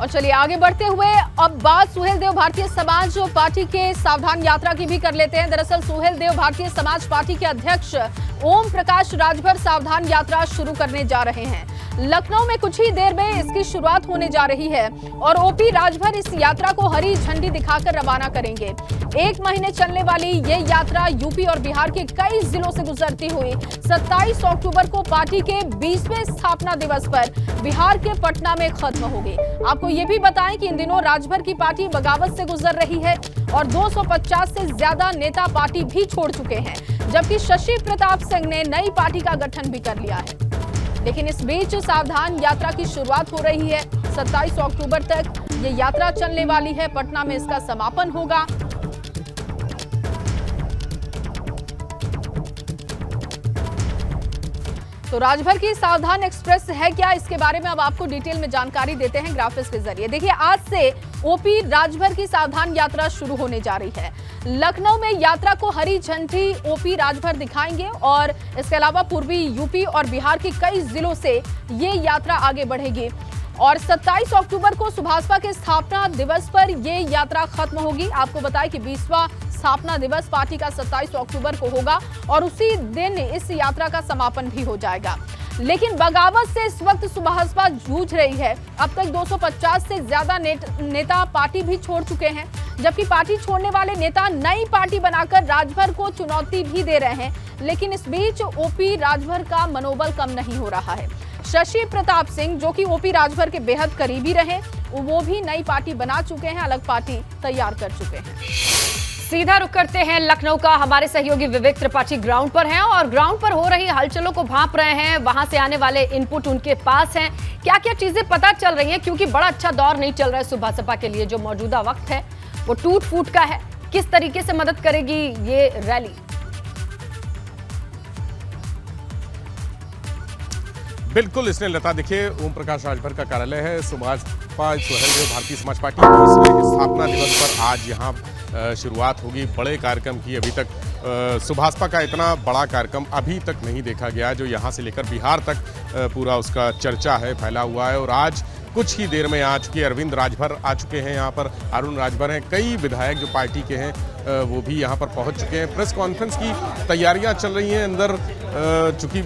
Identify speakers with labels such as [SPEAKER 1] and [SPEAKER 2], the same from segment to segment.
[SPEAKER 1] और चलिए आगे बढ़ते हुए अब बात सुहेल देव भारतीय समाज पार्टी के सावधान यात्रा की भी कर लेते हैं। दरअसल सुहेल देव भारतीय समाज पार्टी के अध्यक्ष ओम प्रकाश राजभर सावधान यात्रा शुरू करने जा रहे हैं। लखनऊ में कुछ ही देर में इसकी शुरुआत होने जा रही है और ओपी राजभर इस यात्रा को हरी झंडी दिखाकर रवाना करेंगे। 1 महीने चलने वाली ये यात्रा यूपी और बिहार के कई जिलों से गुजरती हुई 27 अक्टूबर को पार्टी के 20वें स्थापना दिवस पर बिहार के पटना में खत्म होगी। आपको ये भी बताएं कि इन दिनों राजभर की पार्टी बगावत से गुजर रही है और 250 से ज्यादा नेता पार्टी भी छोड़ चुके हैं, जबकि शशि प्रताप सिंह ने नई पार्टी का गठन भी कर लिया है। लेकिन इस बीच सावधान यात्रा की शुरुआत हो रही है। 27 अक्टूबर तक ये यात्रा चलने वाली है। पटना में इसका समापन होगा। तो राजभर की सावधान एक्सप्रेस है क्या, इसके बारे में अब आपको डिटेल में जानकारी देते हैं ग्राफिक्स के जरिए। देखिए, आज से ओपी राजभर की सावधान यात्रा शुरू होने जा रही है। लखनऊ में यात्रा को हरी झंडी ओपी राजभर दिखाएंगे और इसके अलावा पूर्वी यूपी और बिहार के कई जिलों से ये यात्रा आगे बढ़ेगी और 27 अक्टूबर को सुभाषपा के स्थापना दिवस पर ये यात्रा खत्म होगी। आपको बताएं कि 20वां स्थापना दिवस पार्टी का 27 अक्टूबर को होगा और उसी दिन इस यात्रा का समापन भी हो जाएगा। लेकिन बगावत से इस वक्त सुभाषपा जूझ रही है। अब तक 250 से ज्यादा नेता पार्टी भी छोड़ चुके हैं, जबकि पार्टी छोड़ने वाले नेता नई पार्टी बनाकर राजभर को चुनौती भी दे रहे हैं। लेकिन इस बीच ओपी राजभर का मनोबल कम नहीं हो रहा है। शशि प्रताप सिंह, जो कि ओपी राजभर के बेहद करीबी रहे, वो भी नई पार्टी बना चुके हैं, अलग पार्टी तैयार कर चुके हैं।
[SPEAKER 2] सीधा रुख करते हैं लखनऊ का। हमारे सहयोगी विवेक त्रिपाठी ग्राउंड पर हैं और ग्राउंड पर हो रही हलचलों को भांप रहे हैं। वहां से आने वाले इनपुट उनके पास हैं। क्या क्या चीजें पता चल रही हैं, क्योंकि बड़ा अच्छा दौर नहीं चल रहा है सुभाषपा के लिए। जो मौजूदा वक्त है वो टूट फूट का है। किस तरीके से मदद करेगी ये रैली?
[SPEAKER 3] बिल्कुल, इसने लता देखिए, ओम प्रकाश राजभर का कार्यालय है। सुभाषपा सुहेल देव भारतीय समाज पार्टी की स्थापना दिवस पर आज यहाँ शुरुआत होगी बड़े कार्यक्रम की। अभी तक सुभाषपा का इतना बड़ा कार्यक्रम अभी तक नहीं देखा गया, जो यहाँ से लेकर बिहार तक पूरा उसका चर्चा है, फैला हुआ है। और आज कुछ ही देर में आ चुके अरविंद राजभर आ चुके हैं यहाँ पर, अरुण राजभर हैं, कई विधायक जो पार्टी के हैं वो भी यहाँ पर पहुँच चुके हैं। प्रेस कॉन्फ्रेंस की तैयारियाँ चल रही हैं अंदर। चूँकि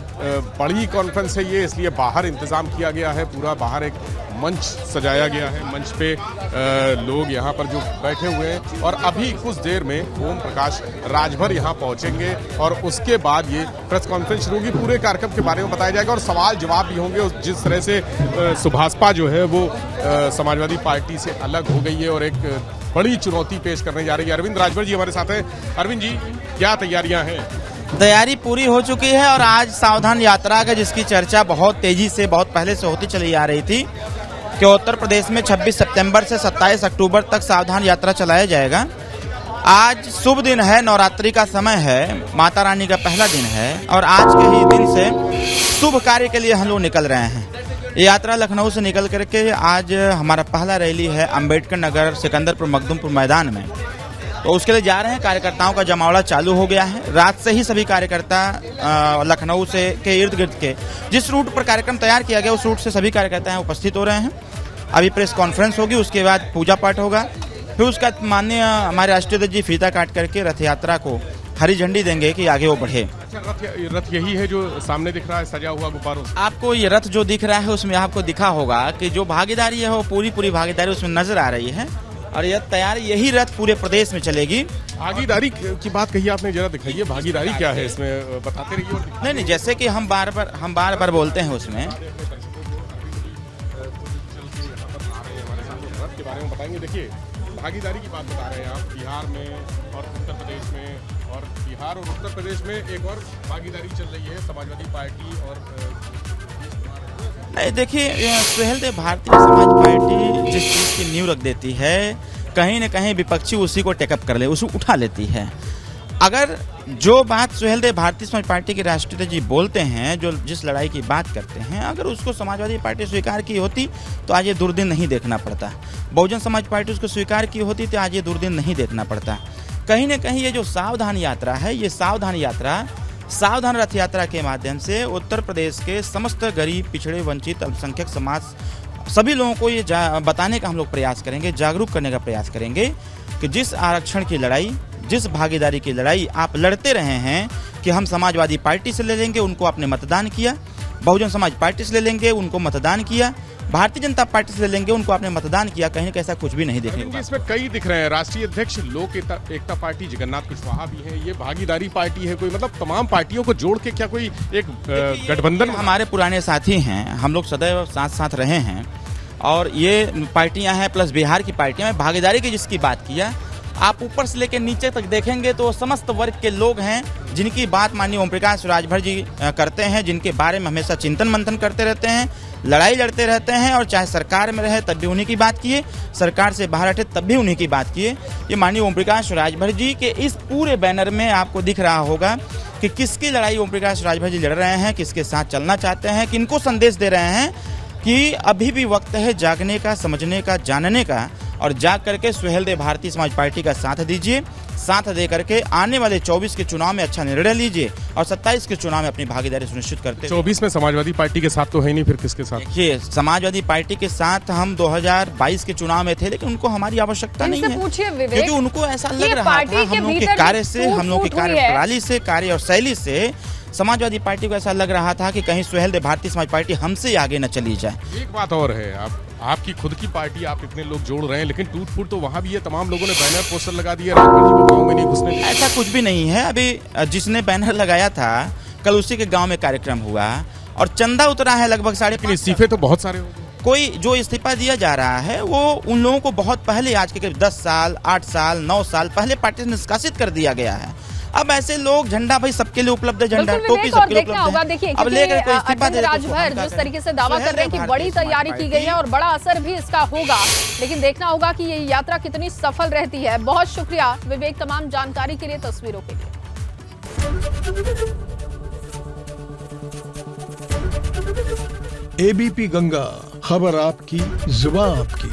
[SPEAKER 3] बड़ी कॉन्फ्रेंस है ये, इसलिए बाहर इंतज़ाम किया गया है। पूरा बाहर एक मंच सजाया गया है। मंच पे लोग यहाँ पर जो बैठे हुए हैं और अभी कुछ देर में ओम प्रकाश राजभर यहाँ पहुँचेंगे और उसके बाद ये प्रेस कॉन्फ्रेंस शुरू होगी। पूरे कार्यक्रम के बारे में बताया जाएगा और सवाल जवाब भी होंगे। जिस तरह से सुभाषपा जो है वो समाजवादी पार्टी से अलग हो गई है और एक बड़ी चुनौती पेश करने जा रही है। अरविंद राजभर जी हमारे साथ हैं। अरविंद जी, क्या तैयारियां हैं?
[SPEAKER 4] तैयारी पूरी हो चुकी है और आज सावधान यात्रा का, जिसकी चर्चा बहुत तेजी से, बहुत पहले से होती चली आ रही थी कि उत्तर प्रदेश में 26 सितंबर से 27 अक्टूबर तक सावधान यात्रा चलाया जाएगा। आज शुभ दिन है, नवरात्रि का समय है, माता रानी का पहला दिन है और आज के ही दिन से शुभ कार्य के लिए हम लोग निकल रहे हैं। ये यात्रा लखनऊ से निकल करके आज हमारा पहला रैली है अम्बेडकर नगर सिकंदरपुर मखदुमपुर मैदान में, तो उसके लिए जा रहे हैं। कार्यकर्ताओं का जमावड़ा चालू हो गया है। रात से ही सभी कार्यकर्ता लखनऊ से के इर्द गिर्द के जिस रूट पर कार्यक्रम तैयार किया गया उस रूट से सभी कार्यकर्ता यहाँ उपस्थित हो रहे हैं। अभी प्रेस कॉन्फ्रेंस होगी, उसके बाद पूजा पाठ होगा, फिर उसका माननीय हमारे राष्ट्रीय अध्यक्ष जी फीता काट करके रथ यात्रा को हरी झंडी देंगे कि आगे वो बढ़े।
[SPEAKER 3] अच्छा, रथ यही है जो सामने दिख रहा है सजा हुआ गुब्बारों से?
[SPEAKER 4] आपको ये रथ जो दिख रहा है उसमें आपको दिखा होगा कि जो भागीदारी है वो पूरी भागीदारी उसमें नजर आ रही है और यह तैयारी, यही रथ पूरे प्रदेश में चलेगी।
[SPEAKER 3] भागीदारी की बात कही आपने, जरा दिखाइए भागीदारी क्या है इसमें, बताते रहिए।
[SPEAKER 4] नहीं, जैसे कि हम बार बार बोलते हैं उसमें
[SPEAKER 3] के बारे में बताएंगे। देखिए, भागीदारी की बात बता रहे हैं आप। बिहार में और उत्तर प्रदेश में, और बिहार और उत्तर प्रदेश में एक और भागीदारी चल रही है समाजवादी पार्टी और
[SPEAKER 4] नहीं। देखिए, सुहेल देव भारतीय समाज पार्टी जिस चीज़ की नींव रख देती है, कहीं न कहीं विपक्षी उसी को टेकअप कर ले, उसे उठा लेती है। अगर जो बात सुहेल देव भारतीय समाज पार्टी के राष्ट्रीय जी बोलते हैं, जो जिस लड़ाई की बात करते हैं, अगर उसको समाजवादी पार्टी स्वीकार की होती तो आज ये दुर्दिन नहीं देखना पड़ता। बहुजन समाज पार्टी उसको स्वीकार की होती तो आज ये दुर्दिन नहीं देखना पड़ता। कहीं न कहीं ये जो सावधान यात्रा है, ये सावधान यात्रा, सावधान रथ यात्रा के माध्यम से उत्तर प्रदेश के समस्त गरीब, पिछड़े, वंचित, अल्पसंख्यक सभी लोगों को ये बताने का हम लोग प्रयास करेंगे, जागरूक करने का प्रयास करेंगे कि जिस आरक्षण की लड़ाई, जिस भागीदारी की लड़ाई आप लड़ते रहे हैं कि हम समाजवादी पार्टी से ले लेंगे, उनको आपने मतदान किया, बहुजन समाज पार्टी से ले लेंगे, उनको मतदान किया, भारतीय जनता पार्टी से ले लेंगे, उनको आपने मतदान किया, कहीं ना कहीं ऐसा कुछ भी नहीं देखने को।
[SPEAKER 3] इसमें कई दिख रहे हैं, राष्ट्रीय अध्यक्ष लोक एकता पार्टी जगन्नाथ कुशवाहा भी है, ये भागीदारी पार्टी है कोई, मतलब तमाम पार्टियों को जोड़ के क्या कोई एक गठबंधन?
[SPEAKER 4] हमारे पुराने साथी हैं, हम लोग सदैव साथ साथ रहे हैं और ये पार्टियां हैं प्लस बिहार की पार्टियां हैं। भागीदारी की जिसकी बात किया, आप ऊपर से लेकर नीचे तक देखेंगे तो समस्त वर्ग के लोग हैं जिनकी बात माननीय ओम प्रकाश राजभर जी करते हैं, जिनके बारे में हमेशा चिंतन मंथन करते रहते हैं, लड़ाई लड़ते रहते हैं, और चाहे सरकार में रहे तब भी उन्हीं की बात किए, सरकार से बाहर हटे तब भी उन्हीं की बात किए। ये माननीय ओम प्रकाश राजभर जी के इस पूरे बैनर में आपको दिख रहा होगा कि किसकी लड़ाई ओम प्रकाश राजभर जी लड़ रहे हैं, किसके साथ चलना चाहते हैं, किनको संदेश दे रहे हैं कि अभी भी वक्त है जागने का, समझने का, जानने का, और जाग करके सुहेलदेव भारतीय समाज पार्टी का साथ दीजिए। साथ दे करके आने वाले 24 के चुनाव में अच्छा निर्णय लीजिए और 27 के चुनाव में अपनी भागीदारी सुनिश्चित करते।
[SPEAKER 3] 24 में समाजवादी पार्टी के साथ तो है नहीं, फिर किसके साथ?
[SPEAKER 4] देखिए, समाजवादी पार्टी के साथ हम 2022 के चुनाव में थे, लेकिन उनको हमारी आवश्यकता नहीं है, क्योंकि उनको ऐसा लग रहा था हम लोगों के कार्य से, हम लोगों की कार्यप्रणाली से, कार्य और शैली से समाजवादी पार्टी को ऐसा लग रहा था कि कहीं सुहेलदेव भारतीय समाज पार्टी हमसे आगे न चली जाए।
[SPEAKER 3] एक बात और है, आपकी खुद की पार्टी, आप इतने लोग जोड़ रहे हैं, लेकिन टूट फूट तो वहाँ भी है, तमाम लोगों ने बैनर पोस्टर लगा दिया, राजभर जी को गाँव में नहीं घुसने दिया।
[SPEAKER 4] ऐसा कुछ भी नहीं है। अभी जिसने बैनर लगाया था कल उसी के गाँव में कार्यक्रम हुआ और चंदा उतरा है लगभग 5.5।
[SPEAKER 3] इस्तीफे तो बहुत सारे हो गए।
[SPEAKER 4] कोई जो इस्तीफा दिया जा रहा है वो उन लोगों को बहुत पहले, आज के करीब 10 साल, 8 साल, 9 साल पहले पार्टी से निष्कासित कर दिया गया है। अब ऐसे लोग, झंडा भाई सबके लिए उपलब्ध है, झंडा टोपी सबके लिए उपलब्ध है।
[SPEAKER 1] देखिए,
[SPEAKER 4] अब लेकर कोई इस्तीफा दे
[SPEAKER 1] राजभर जिस तरीके से दावा कर रहे हैं कि बड़ी तैयारी की गई है और बड़ा असर भी इसका होगा, लेकिन देखना होगा कि ये यात्रा कितनी सफल रहती है। बहुत शुक्रिया विवेक तमाम जानकारी के लिए, तस्वीरों के लिए।
[SPEAKER 5] एबीपी गंगा, खबर आपकी, जुबान आपकी।